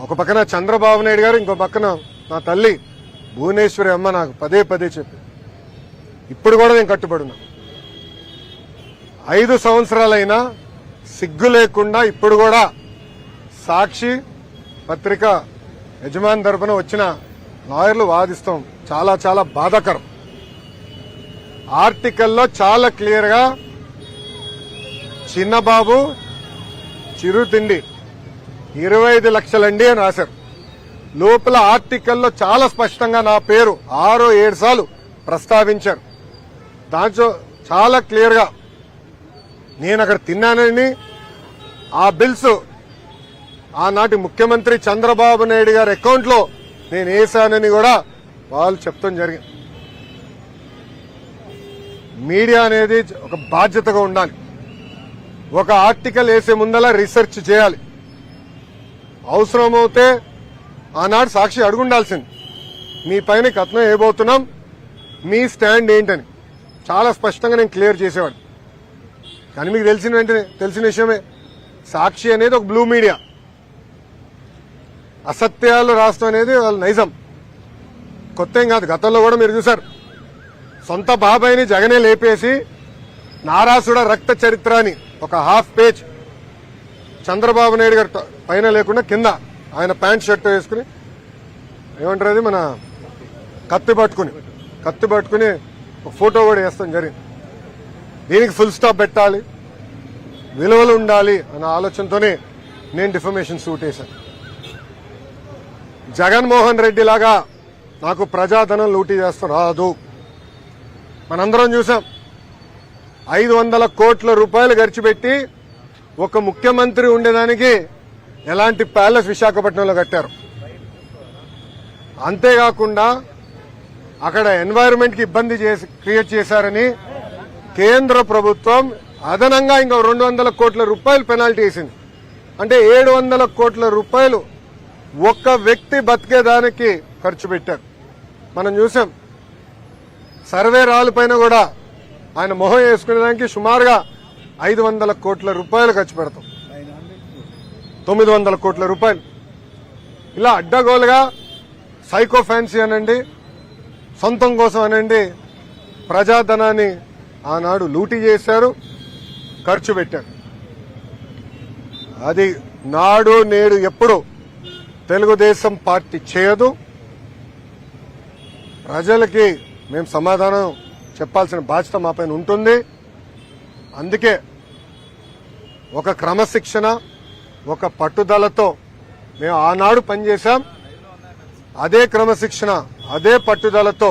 ఒక పక్కన చంద్రబాబు నాయుడు గారు, ఇంకో పక్కన నా తల్లి భువనేశ్వరి అమ్మ నాకు పదే పదే చెప్పి ఇప్పుడు కూడా నేను కట్టుబడి ఉన్నా. 5 సంవత్సరాలైనా సిగ్గు లేకుండా ఇప్పుడు కూడా సాక్షి పత్రిక యజమాని తరపున వచ్చిన లాయర్లు వాదిస్తాం. చాలా చాలా బాధాకరం. ఆర్టికల్లో చాలా క్లియర్ గా చిన్నబాబు చిరుతిండి 25 లక్షలండి అని రాశారు. లోపల ఆర్టికల్లో చాలా స్పష్టంగా నా పేరు 6-7 సార్లు ప్రస్తావించారు. దాంట్లో చాలా క్లియర్ గా నేను అక్కడ తిన్నానని, ఆ బిల్స్ ఆనాటి ముఖ్యమంత్రి చంద్రబాబు నాయుడు గారి అకౌంట్ లో నేను వేశానని కూడా వాళ్ళు చెప్తాం జరిగింది. మీడియా అనేది ఒక బాధ్యతగా ఉండాలి. ఒక ఆర్టికల్ వేసే ముందలా రీసెర్చ్ చేయాలి. అవసరమవుతే ఆనాడు సాక్షి అడుగుండాల్సింది, మీ పైన కథనం వేయబోతున్నాం, మీ స్టాండ్ ఏంటని. చాలా స్పష్టంగా నేను క్లియర్ చేసేవాడిని. కానీ మీకు తెలిసిన విషయమే, సాక్షి అనేది ఒక బ్లూ మీడియా. అసత్యాలు రాష్ట్రం అనేది వాళ్ళ నైజం, కొత్త ఏం కాదు. గతంలో కూడా మీరు చూశారు, సొంత బాబాయిని జగనే లేపేసి నారాసుడ రక్త చరిత్ర అని ఒక హాఫ్ పేజ్ చంద్రబాబు నాయుడు గారి పైన లేకుండా కింద ఆయన ప్యాంట్ షర్ట్ వేసుకుని, ఏమంటారు అది, మన కత్తి పట్టుకుని ఒక ఫోటో కూడా వేస్తాం జరిగింది. దీనికి ఫుల్ స్టాప్ పెట్టాలి, విలువలు ఉండాలి అన్న ఆలోచనతోనే నేను డిఫమేషన్ సూట్ వేశాను. జగన్మోహన్ రెడ్డి లాగా నాకు ప్రజాధనం లూటీ చేస్తాం రాదు. మనందరం చూసాం, 500 కోట్ల రూపాయలు ఖర్చు పెట్టి ఒక ముఖ్యమంత్రి ఉండేదానికి ఎలాంటి ప్యాలెస్ విశాఖపట్నంలో కట్టారు. అంతేకాకుండా అక్కడ ఎన్వైరన్మెంట్ కి ఇబ్బంది క్రియేట్ చేశారని కేంద్ర ప్రభుత్వం అదనంగా ఇంకో 200 కోట్ల రూపాయలు పెనాల్టీ వేసింది. అంటే 700 కోట్ల రూపాయలు ఒక్క వ్యక్తి బతికేదానికి ఖర్చు పెట్టారు. మనం చూసాం, సర్వే రాళ్ళ పైన కూడా ఆయన మొహం వేసుకునేదానికి సుమారుగా 500 కోట్ల రూపాయలు ఖర్చు పెడతాం. 900 కోట్ల రూపాయలు ఇలా అడ్డగోలుగా సైకో ఫ్యాన్సీ అనండి, సొంతం కోసం అనండి, ప్రజాధనాన్ని ఆనాడు లూటీ చేశారు, ఖర్చు పెట్టారు. అది నాడు నేడు ఎప్పుడు తెలుగుదేశం పార్టీ చేయదు. ప్రజలకి మేము సమాధానం చెప్పాల్సిన బాధ్యత మా పైన ఉంటుంది. అందుకే ఒక క్రమశిక్షణ, ఒక పట్టుదలతో మేము ఆనాడు పనిచేశాం. అదే క్రమశిక్షణ, అదే పట్టుదలతో